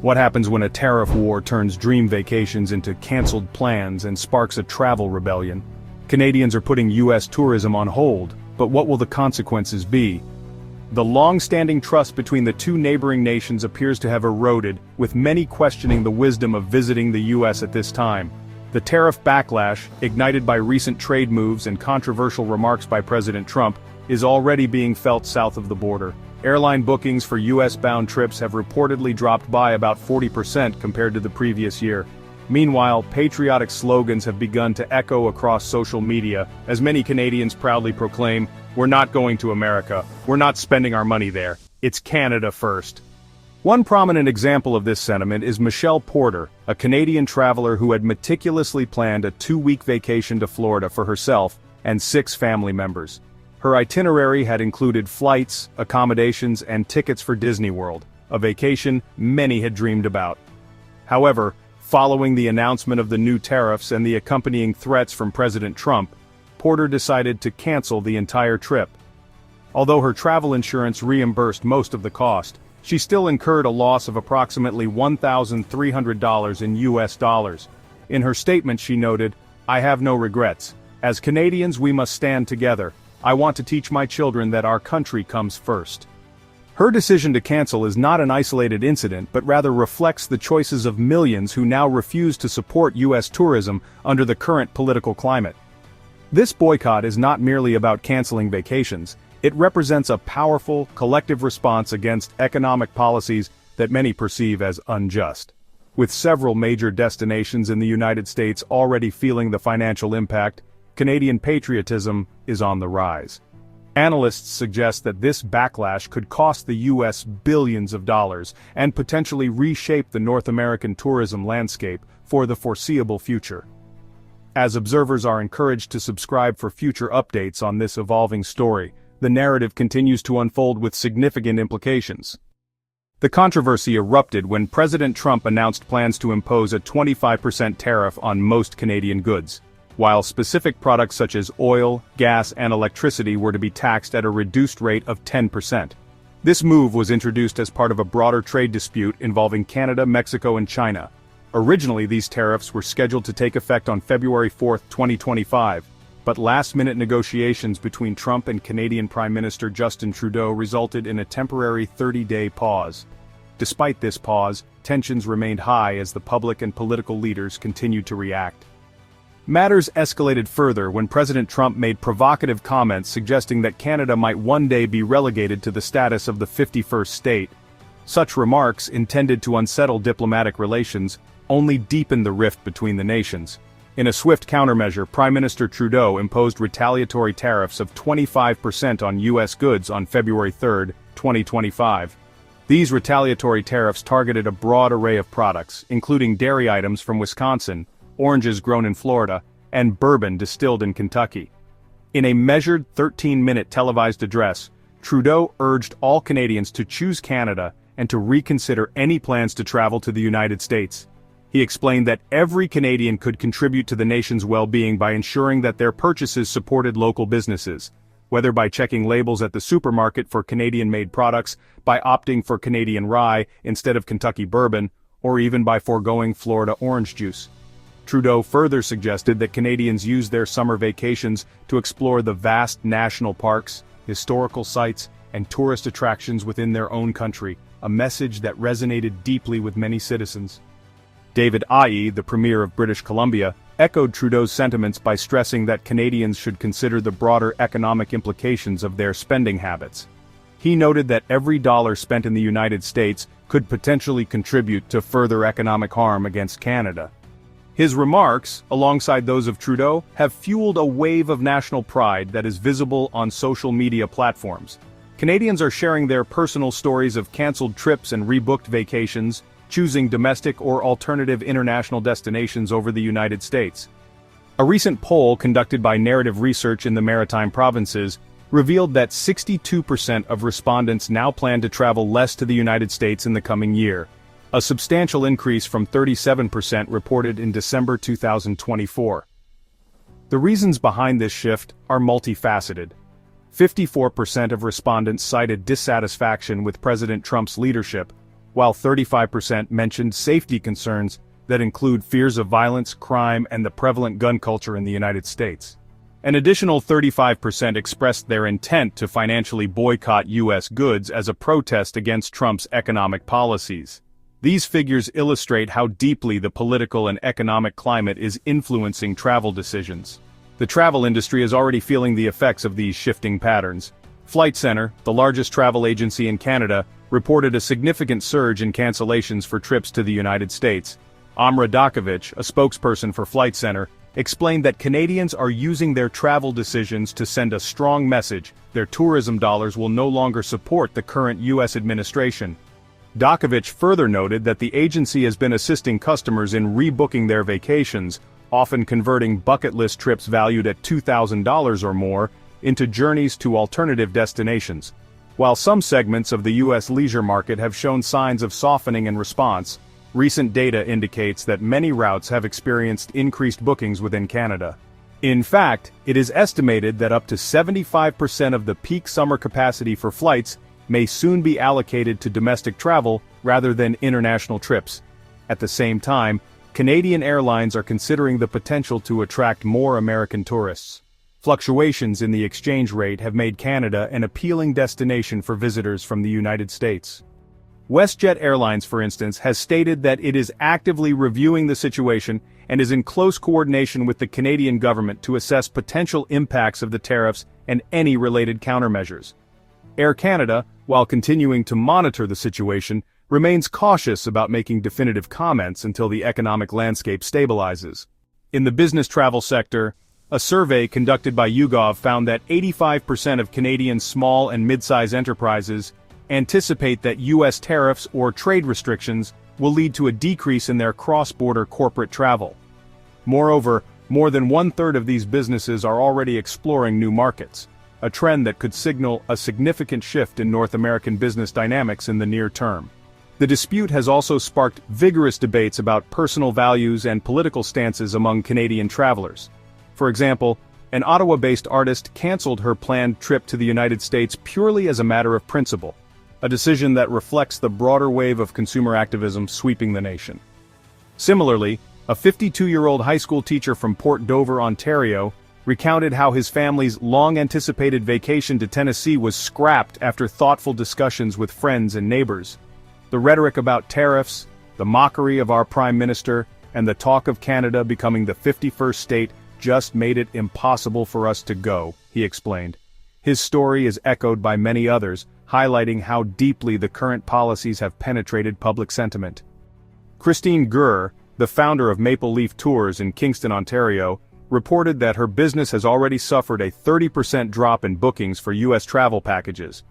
What happens when a tariff war turns dream vacations into canceled plans and sparks a travel rebellion? Canadians are putting U.S. tourism on hold, but what will the consequences be? The long-standing trust between the two neighboring nations appears to have eroded, with many questioning the wisdom of visiting the U.S. at this time. The tariff backlash, ignited by recent trade moves and controversial remarks by President Trump, is already being felt south of the border. Airline bookings for U.S.-bound trips have reportedly dropped by about 40% compared to the previous year. Meanwhile, patriotic slogans have begun to echo across social media, as many Canadians proudly proclaim, "We're not going to America, we're not spending our money there, it's Canada first." One prominent example of this sentiment is Michelle Porter, a Canadian traveler who had meticulously planned a 2-week vacation to Florida for herself and 6 family members. Her itinerary had included flights, accommodations, and tickets for Disney World, a vacation many had dreamed about. However, following the announcement of the new tariffs and the accompanying threats from President Trump, Porter decided to cancel the entire trip. Although her travel insurance reimbursed most of the cost, she still incurred a loss of approximately $1,300 in US dollars. In her statement she noted, "I have no regrets. As Canadians we must stand together. I want to teach my children that our country comes first." Her decision to cancel is not an isolated incident but rather reflects the choices of millions who now refuse to support U.S. tourism under the current political climate. This boycott is not merely about canceling vacations, it represents a powerful, collective response against economic policies that many perceive as unjust. With several major destinations in the United States already feeling the financial impact, Canadian patriotism is on the rise. Analysts suggest that this backlash could cost the U.S. billions of dollars and potentially reshape the North American tourism landscape for the foreseeable future. As observers are encouraged to subscribe for future updates on this evolving story, the narrative continues to unfold with significant implications. The controversy erupted when President Trump announced plans to impose a 25% tariff on most Canadian goods, while specific products such as oil, gas, and electricity were to be taxed at a reduced rate of 10%. This move was introduced as part of a broader trade dispute involving Canada, Mexico, and China. Originally, these tariffs were scheduled to take effect on February 4, 2025, but last-minute negotiations between Trump and Canadian Prime Minister Justin Trudeau resulted in a temporary 30-day pause. Despite this pause, tensions remained high as the public and political leaders continued to react. Matters escalated further when President Trump made provocative comments suggesting that Canada might one day be relegated to the status of the 51st state. Such remarks, intended to unsettle diplomatic relations, only deepened the rift between the nations. In a swift countermeasure, Prime Minister Trudeau imposed retaliatory tariffs of 25% on U.S. goods on February 3, 2025. These retaliatory tariffs targeted a broad array of products, including dairy items from Wisconsin, oranges grown in Florida, and bourbon distilled in Kentucky. In a measured 13-minute televised address, Trudeau urged all Canadians to choose Canada and to reconsider any plans to travel to the United States. He explained that every Canadian could contribute to the nation's well-being by ensuring that their purchases supported local businesses, whether by checking labels at the supermarket for Canadian-made products, by opting for Canadian rye instead of Kentucky bourbon, or even by foregoing Florida orange juice. Trudeau further suggested that Canadians use their summer vacations to explore the vast national parks, historical sites, and tourist attractions within their own country, a message that resonated deeply with many citizens. David Icke, the Premier of British Columbia, echoed Trudeau's sentiments by stressing that Canadians should consider the broader economic implications of their spending habits. He noted that every dollar spent in the United States could potentially contribute to further economic harm against Canada. His remarks, alongside those of Trudeau, have fueled a wave of national pride that is visible on social media platforms. Canadians are sharing their personal stories of cancelled trips and rebooked vacations, choosing domestic or alternative international destinations over the United States. A recent poll conducted by Narrative Research in the Maritime Provinces revealed that 62% of respondents now plan to travel less to the United States in the coming year, a substantial increase from 37% reported in December 2024. The reasons behind this shift are multifaceted. 54% of respondents cited dissatisfaction with President Trump's leadership, while 35% mentioned safety concerns that include fears of violence, crime, and the prevalent gun culture in the United States. An additional 35% expressed their intent to financially boycott U.S. goods as a protest against Trump's economic policies. These figures illustrate how deeply the political and economic climate is influencing travel decisions. The travel industry is already feeling the effects of these shifting patterns. Flight Centre, the largest travel agency in Canada, reported a significant surge in cancellations for trips to the United States. Amra Dakovic, a spokesperson for Flight Centre, explained that Canadians are using their travel decisions to send a strong message: their tourism dollars will no longer support the current U.S. administration. Dakovic further noted that the agency has been assisting customers in rebooking their vacations, often converting bucket list trips valued at $2,000 or more into journeys to alternative destinations. While some segments of the U.S. leisure market have shown signs of softening in response, recent data indicates that many routes have experienced increased bookings within Canada. In fact, it is estimated that up to 75% of the peak summer capacity for flights may soon be allocated to domestic travel rather than international trips. At the same time, Canadian airlines are considering the potential to attract more American tourists. Fluctuations in the exchange rate have made Canada an appealing destination for visitors from the United States. WestJet Airlines, for instance, has stated that it is actively reviewing the situation and is in close coordination with the Canadian government to assess potential impacts of the tariffs and any related countermeasures. Air Canada, while continuing to monitor the situation, remains cautious about making definitive comments until the economic landscape stabilizes. In the business travel sector, a survey conducted by YouGov found that 85% of Canadian small and mid-size enterprises anticipate that U.S. tariffs or trade restrictions will lead to a decrease in their cross-border corporate travel. Moreover, more than one-third of these businesses are already exploring new markets, a trend that could signal a significant shift in North American business dynamics in the near term. The dispute has also sparked vigorous debates about personal values and political stances among Canadian travelers. For example, an Ottawa-based artist canceled her planned trip to the United States purely as a matter of principle, a decision that reflects the broader wave of consumer activism sweeping the nation. Similarly, a 52-year-old high school teacher from Port Dover, Ontario, recounted how his family's long-anticipated vacation to Tennessee was scrapped after thoughtful discussions with friends and neighbors. The rhetoric about tariffs, the mockery of our Prime Minister, and the talk of Canada becoming the 51st state just made it impossible for us to go, he explained. His story is echoed by many others, highlighting how deeply the current policies have penetrated public sentiment. Christine Gurr, the founder of Maple Leaf Tours in Kingston, Ontario, reported that her business has already suffered a 30% drop in bookings for U.S. travel packages.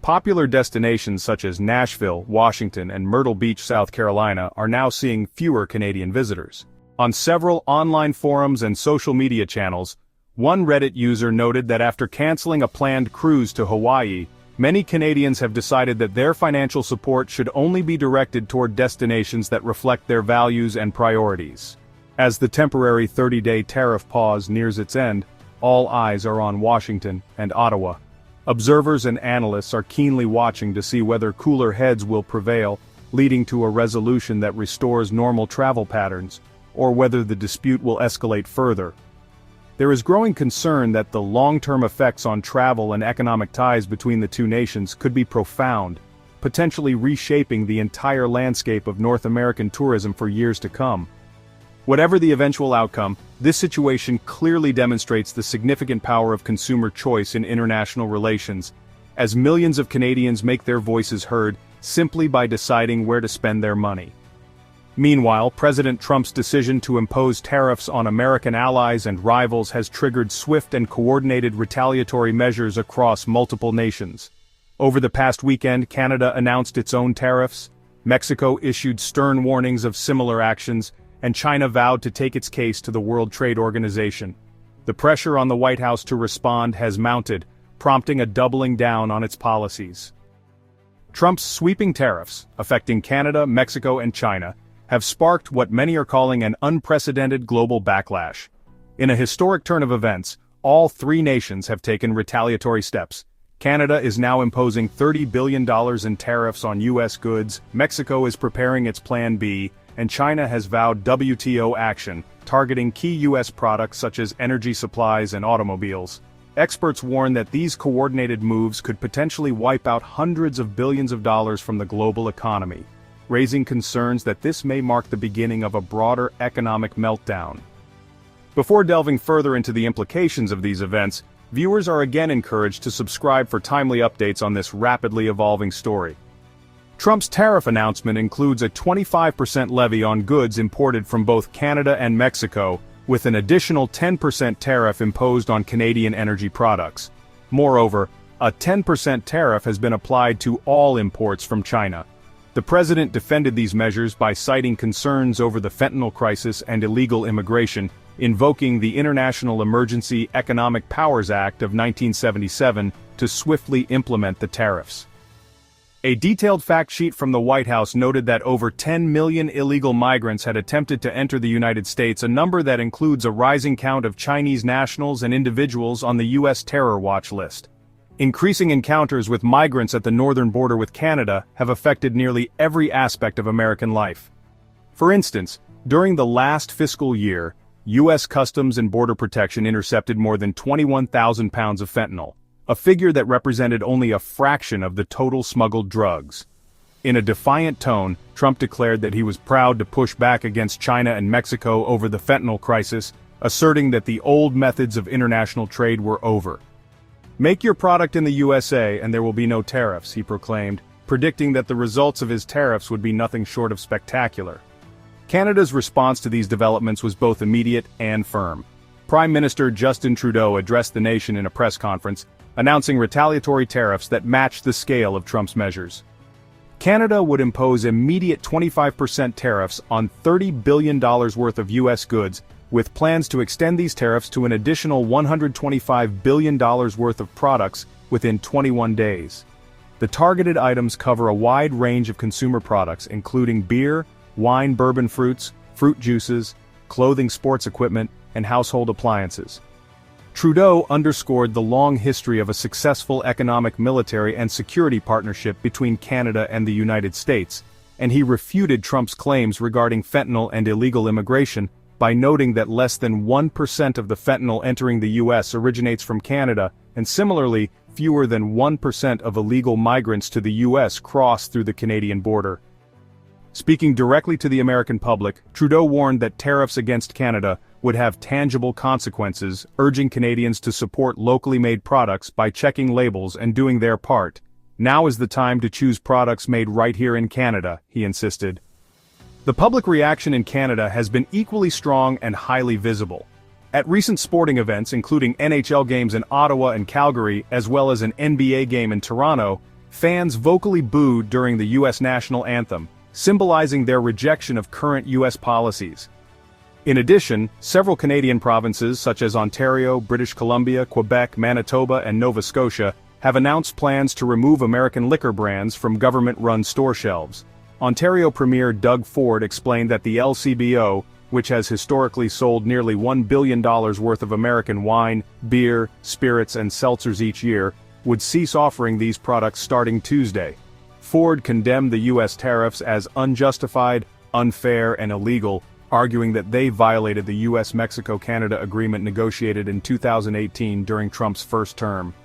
Popular destinations such as Nashville, Washington, and Myrtle Beach, South Carolina are now seeing fewer Canadian visitors. On several online forums and social media channels, one Reddit user noted that after canceling a planned cruise to Hawaii, many Canadians have decided that their financial support should only be directed toward destinations that reflect their values and priorities. As the temporary 30-day tariff pause nears its end, all eyes are on Washington and Ottawa. Observers and analysts are keenly watching to see whether cooler heads will prevail, leading to a resolution that restores normal travel patterns, or whether the dispute will escalate further. There is growing concern that the long-term effects on travel and economic ties between the two nations could be profound, potentially reshaping the entire landscape of North American tourism for years to come. Whatever the eventual outcome, this situation clearly demonstrates the significant power of consumer choice in international relations, as millions of Canadians make their voices heard simply by deciding where to spend their money. Meanwhile, President Trump's decision to impose tariffs on American allies and rivals has triggered swift and coordinated retaliatory measures across multiple nations. Over the past weekend, Canada announced its own tariffs, Mexico issued stern warnings of similar actions, and China vowed to take its case to the World Trade Organization. The pressure on the White House to respond has mounted, prompting a doubling down on its policies. Trump's sweeping tariffs, affecting Canada, Mexico, and China, have sparked what many are calling an unprecedented global backlash. In a historic turn of events, all three nations have taken retaliatory steps. Canada is now imposing $30 billion in tariffs on U.S. goods, Mexico is preparing its Plan B, and China has vowed WTO action, targeting key U.S. products such as energy supplies and automobiles. Experts warn that these coordinated moves could potentially wipe out hundreds of billions of dollars from the global economy, raising concerns that this may mark the beginning of a broader economic meltdown. Before delving further into the implications of these events, viewers are again encouraged to subscribe for timely updates on this rapidly evolving story. Trump's tariff announcement includes a 25% levy on goods imported from both Canada and Mexico, with an additional 10% tariff imposed on Canadian energy products. Moreover, a 10% tariff has been applied to all imports from China. The president defended these measures by citing concerns over the fentanyl crisis and illegal immigration, invoking the International Emergency Economic Powers Act of 1977 to swiftly implement the tariffs. A detailed fact sheet from the White House noted that over 10 million illegal migrants had attempted to enter the United States, a number that includes a rising count of Chinese nationals and individuals on the U.S. terror watch list. Increasing encounters with migrants at the northern border with Canada have affected nearly every aspect of American life. For instance, during the last fiscal year, U.S. Customs and Border Protection intercepted more than 21,000 pounds of fentanyl, a figure that represented only a fraction of the total smuggled drugs. In a defiant tone, Trump declared that he was proud to push back against China and Mexico over the fentanyl crisis, asserting that the old methods of international trade were over. "Make your product in the USA and there will be no tariffs," he proclaimed, predicting that the results of his tariffs would be nothing short of spectacular. Canada's response to these developments was both immediate and firm. Prime Minister Justin Trudeau addressed the nation in a press conference, announcing retaliatory tariffs that matched the scale of Trump's measures. Canada would impose immediate 25% tariffs on $30 billion worth of U.S. goods, with plans to extend these tariffs to an additional $125 billion worth of products within 21 days. The targeted items cover a wide range of consumer products, including beer, wine, bourbon fruits, fruit juices, clothing, sports equipment, and household appliances. Trudeau underscored the long history of a successful economic, military, and security partnership between Canada and the United States, and he refuted Trump's claims regarding fentanyl and illegal immigration by noting that less than 1% of the fentanyl entering the U.S. originates from Canada, and similarly, fewer than 1% of illegal migrants to the U.S. cross through the Canadian border. Speaking directly to the American public, Trudeau warned that tariffs against Canada would have tangible consequences, urging Canadians to support locally made products by checking labels and doing their part. "Now is the time to choose products made right here in Canada," he insisted. The public reaction in Canada has been equally strong and highly visible. At recent sporting events, including NHL games in Ottawa and Calgary, as well as an NBA game in Toronto, fans vocally booed during the U.S. national anthem, symbolizing their rejection of current U.S. policies. In addition, several Canadian provinces such as Ontario, British Columbia, Quebec, Manitoba, and Nova Scotia have announced plans to remove American liquor brands from government-run store shelves. Ontario Premier Doug Ford explained that the LCBO, which has historically sold nearly $1 billion worth of American wine, beer, spirits, and seltzers each year, would cease offering these products starting Tuesday. Ford condemned the U.S. tariffs as unjustified, unfair, and illegal, arguing that they violated the U.S.-Mexico-Canada agreement negotiated in 2018 during Trump's first term.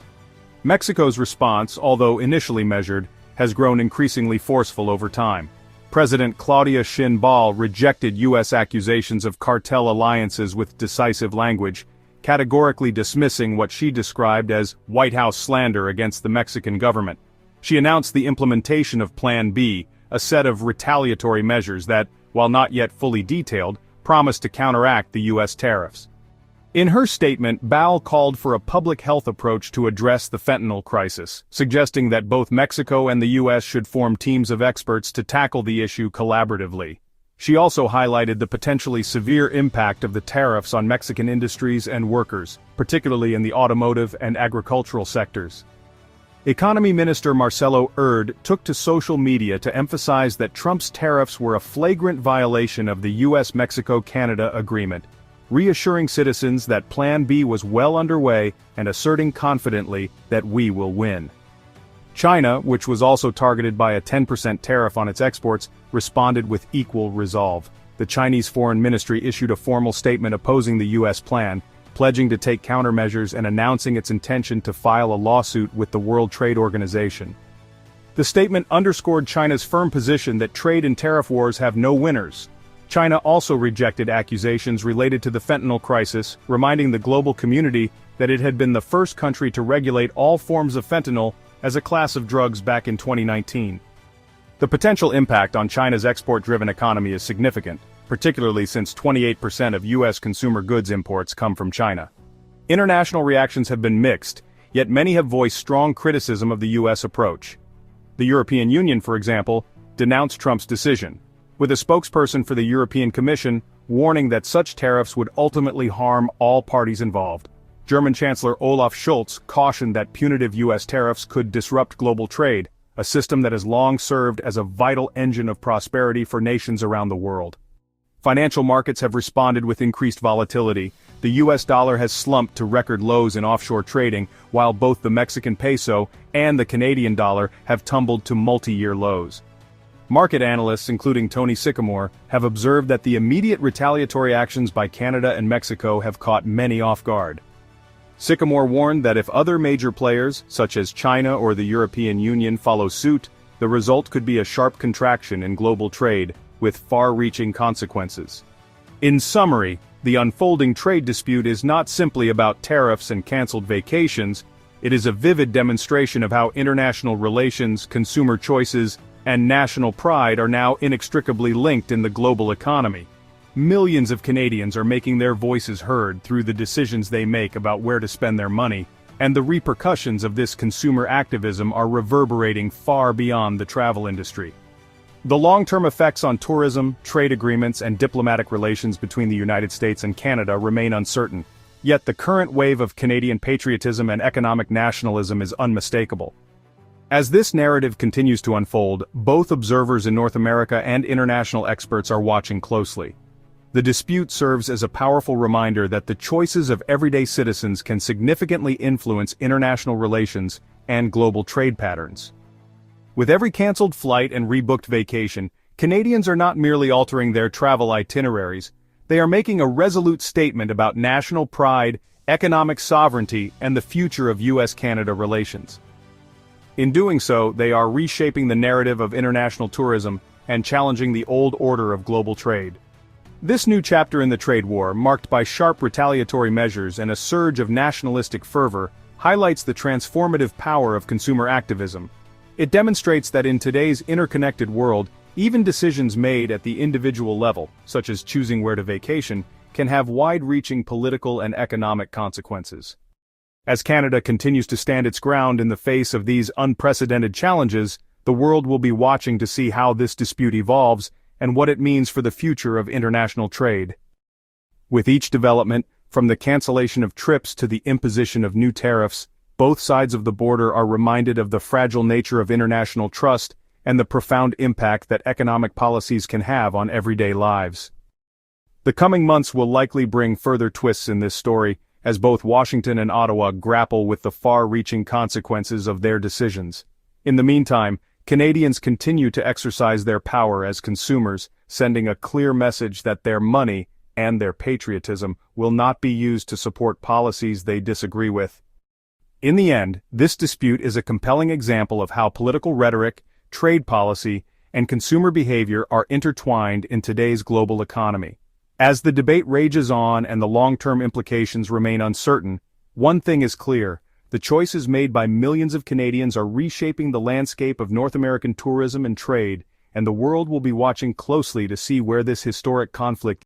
Mexico's response, although initially measured, has grown increasingly forceful over time. President Claudia Sheinbaum rejected U.S. accusations of cartel alliances with decisive language, categorically dismissing what she described as White House slander against the Mexican government. She announced the implementation of Plan B, a set of retaliatory measures that, while not yet fully detailed, promised to counteract the U.S. tariffs. In her statement, Bal called for a public health approach to address the fentanyl crisis, suggesting that both Mexico and the U.S. should form teams of experts to tackle the issue collaboratively. She also highlighted the potentially severe impact of the tariffs on Mexican industries and workers, particularly in the automotive and agricultural sectors. Economy Minister Marcelo Ebrard took to social media to emphasize that Trump's tariffs were a flagrant violation of the U.S.-Mexico-Canada agreement, reassuring citizens that Plan B was well underway and asserting confidently that we will win. China, which was also targeted by a 10% tariff on its exports, responded with equal resolve. The Chinese Foreign Ministry issued a formal statement opposing the U.S. plan, pledging to take countermeasures and announcing its intention to file a lawsuit with the World Trade Organization. The statement underscored China's firm position that trade and tariff wars have no winners. China also rejected accusations related to the fentanyl crisis, reminding the global community that it had been the first country to regulate all forms of fentanyl as a class of drugs back in 2019. The potential impact on China's export-driven economy is significant, particularly since 28% of U.S. consumer goods imports come from China. International reactions have been mixed, yet many have voiced strong criticism of the U.S. approach. The European Union, for example, denounced Trump's decision, with a spokesperson for the European Commission warning that such tariffs would ultimately harm all parties involved. German Chancellor Olaf Scholz cautioned that punitive U.S. tariffs could disrupt global trade, a system that has long served as a vital engine of prosperity for nations around the world. Financial markets have responded with increased volatility. The U.S. dollar has slumped to record lows in offshore trading, while both the Mexican peso and the Canadian dollar have tumbled to multi-year lows. Market analysts, including Tony Sycamore, have observed that the immediate retaliatory actions by Canada and Mexico have caught many off guard. Sycamore warned that if other major players, such as China or the European Union, follow suit, the result could be a sharp contraction in global trade, with far-reaching consequences. In summary, the unfolding trade dispute is not simply about tariffs and canceled vacations, it is a vivid demonstration of how international relations, consumer choices, and national pride are now inextricably linked in the global economy. Millions of Canadians are making their voices heard through the decisions they make about where to spend their money, and the repercussions of this consumer activism are reverberating far beyond the travel industry. The long-term effects on tourism, trade agreements, and diplomatic relations between the United States and Canada remain uncertain, yet the current wave of Canadian patriotism and economic nationalism is unmistakable. As this narrative continues to unfold, both observers in North America and international experts are watching closely. The dispute serves as a powerful reminder that the choices of everyday citizens can significantly influence international relations and global trade patterns. With every canceled flight and rebooked vacation, Canadians are not merely altering their travel itineraries, they are making a resolute statement about national pride, economic sovereignty, and the future of U.S.-Canada relations. In doing so, they are reshaping the narrative of international tourism and challenging the old order of global trade. This new chapter in the trade war, marked by sharp retaliatory measures and a surge of nationalistic fervor, highlights the transformative power of consumer activism. It demonstrates that in today's interconnected world, even decisions made at the individual level, such as choosing where to vacation, can have wide-reaching political and economic consequences. As Canada continues to stand its ground in the face of these unprecedented challenges, the world will be watching to see how this dispute evolves and what it means for the future of international trade. With each development, from the cancellation of trips to the imposition of new tariffs, both sides of the border are reminded of the fragile nature of international trust and the profound impact that economic policies can have on everyday lives. The coming months will likely bring further twists in this story, as both Washington and Ottawa grapple with the far-reaching consequences of their decisions. In the meantime, Canadians continue to exercise their power as consumers, sending a clear message that their money and their patriotism will not be used to support policies they disagree with. In the end, this dispute is a compelling example of how political rhetoric, trade policy, and consumer behavior are intertwined in today's global economy. As the debate rages on and the long-term implications remain uncertain, one thing is clear: the choices made by millions of Canadians are reshaping the landscape of North American tourism and trade, and the world will be watching closely to see where this historic conflict